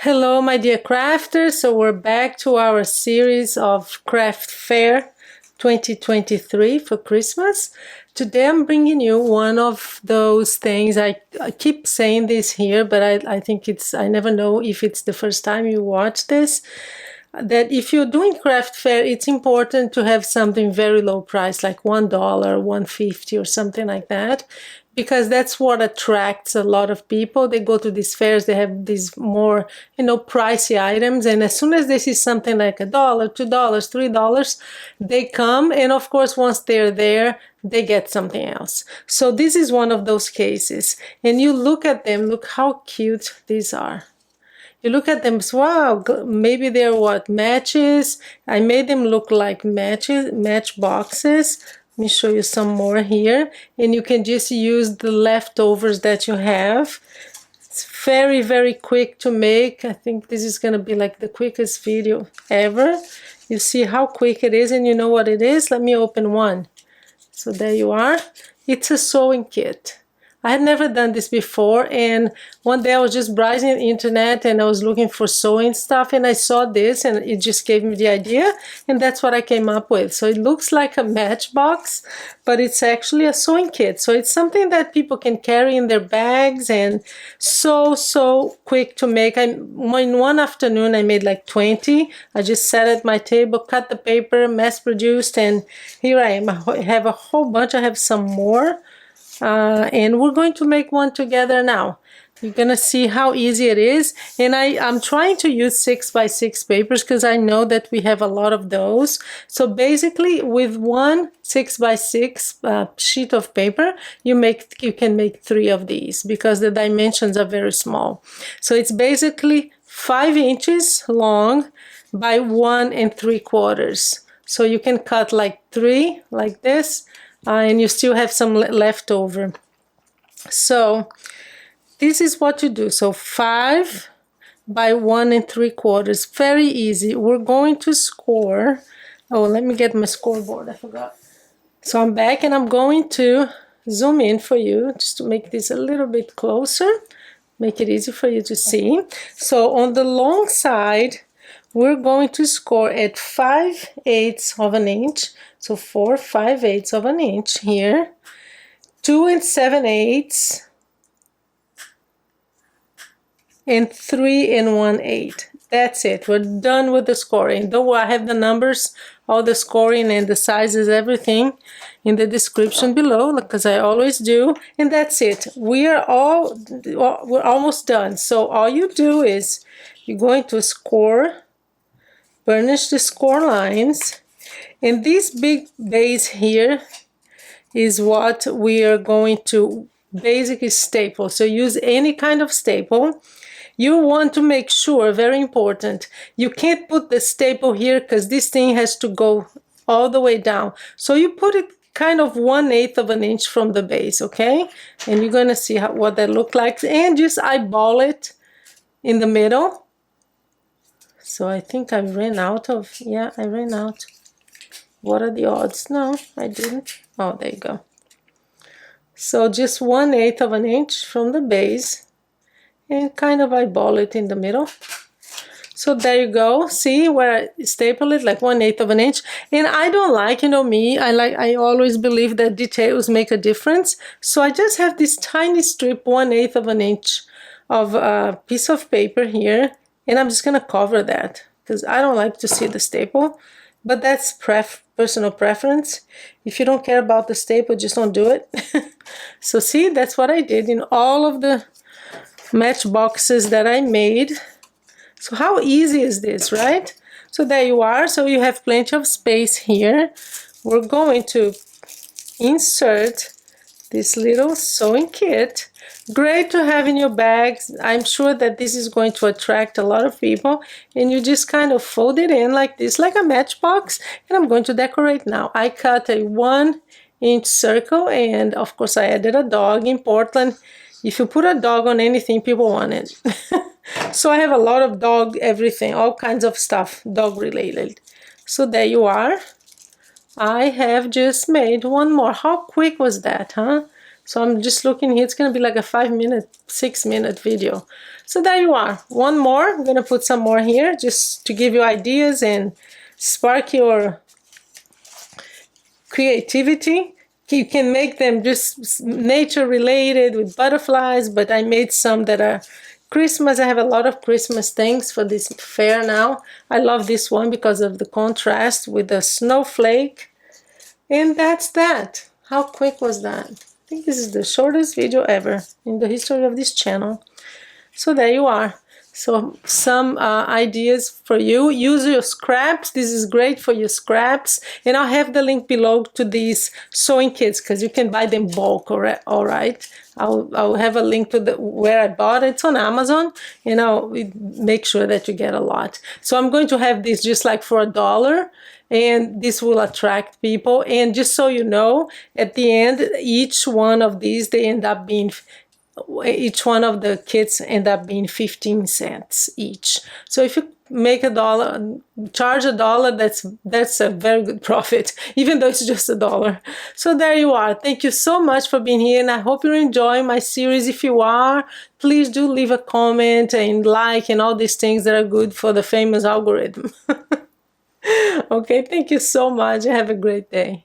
Hello, my dear crafters. So we're back to our series of Craft Fair 2023 for Christmas. Today I'm bringing you one of those things. I keep saying this here, but I think I never know if it's the first time you watch this. That if you're doing craft fair, it's important to have something very low price, like $1, $1.50 or something like that, because that's what attracts a lot of people. They go to these fairs, they have these more, pricey items, and as soon as they see something like $1, $2, $3, they come, and of course, once they're there, they get something else. So this is one of those cases, and you look at them, look how cute these are. You look at them, wow, maybe they're what, matches? I made them look like match boxes. Let me show you some more here. And you can just use the leftovers that you have. It's very, very quick to make. I think this is going to be like the quickest video ever. You see how quick it is, and you know what it is? Let me open one. So there you are. It's a sewing kit. I had never done this before, and one day I was just browsing the internet and I was looking for sewing stuff, and I saw this and it just gave me the idea, and that's what I came up with. So it looks like a matchbox, but it's actually a sewing kit. So it's something that people can carry in their bags, and so quick to make. In one afternoon I made like 20. I just sat at my table, cut the paper, mass produced, and here I am. I have a whole bunch. I have some more. And we're going to make one together now. You're gonna see how easy it is, and I'm trying to use 6x6 papers because I know that we have a lot of those. So basically, with one 6x6 sheet of paper, you can make 3 of these because the dimensions are very small. So it's basically 5 inches long by 1 3/4. So you can cut like 3 like this. And you still have some left over. So this is what you do. So 5 by 1 3/4. Very easy. We're going to score. Oh, let me get my scoreboard. I forgot. So I'm back, and I'm going to zoom in for you just to make this a little bit closer. Make it easy for you to see. So on the long side, we're going to score at 5/8 of an inch. So 4 5/8 of an inch here. 2 7/8. And 3 1/8. That's it. We're done with the scoring. Don't worry, I have the numbers, all the scoring and the sizes, everything in the description below, because I always do. And that's it. We're almost done. So all you do is you're going to score, burnish the score lines, and this big base here is what we are going to basically staple. So use any kind of staple. You want to make sure, very important, you can't put the staple here because this thing has to go all the way down. So you put it kind of 1/8 of an inch from the base, okay? And you're gonna see what that looks like, and just eyeball it in the middle. So I think I ran out of, yeah, I ran out. What are the odds? No, I didn't. Oh, there you go. So just 1/8 of an inch from the base, and kind of eyeball it in the middle. So there you go. See where I staple it, like 1/8 of an inch. And I don't like, me, I always believe that details make a difference. So I just have this tiny strip, 1/8 of an inch of a piece of paper here. And I'm just gonna cover that because I don't like to see the staple, but that's personal preference. If you don't care about the staple, just don't do it. So see, that's what I did in all of the matchboxes that I made. So how easy is this, right? So there you are. So you have plenty of space here. We're going to insert this little sewing kit. Great to have in your bags. I'm sure that this is going to attract a lot of people, and you just kind of fold it in like this, like a matchbox. And I'm going to decorate now. I cut a 1-inch circle, and of course I added a dog. In Portland, if you put a dog on anything, people want it. So I have a lot of dog everything, all kinds of stuff dog related. So there you are. I have just made one more. How quick was that, huh? So I'm just looking here, it's gonna be like a 5-minute, 6-minute video. So there you are, one more. I'm gonna put some more here just to give you ideas and spark your creativity. You can make them just nature related with butterflies, but I made some that are Christmas. I have a lot of Christmas things for this fair now. I love this one because of the contrast with the snowflake. And that's that. How quick was that? I think this is the shortest video ever in the history of this channel. So there you are. So some ideas for you. Use your scraps. This is great for your scraps. And I'll have the link below to these sewing kits because you can buy them bulk, all right? I'll have a link to where I bought it. It's on Amazon, and I'll make sure that you get a lot. So I'm going to have this just like for $1, and this will attract people. And just so you know, at the end, each one of these, they end up being, each one of the kits end up being 15 cents each. So if you make $1, charge $1, that's a very good profit, even though it's just $1. So there you are. Thank you so much for being here, and I hope you're enjoying my series. If you are, please do leave a comment and like and all these things that are good for the famous algorithm. Okay, thank you so much. Have a great day.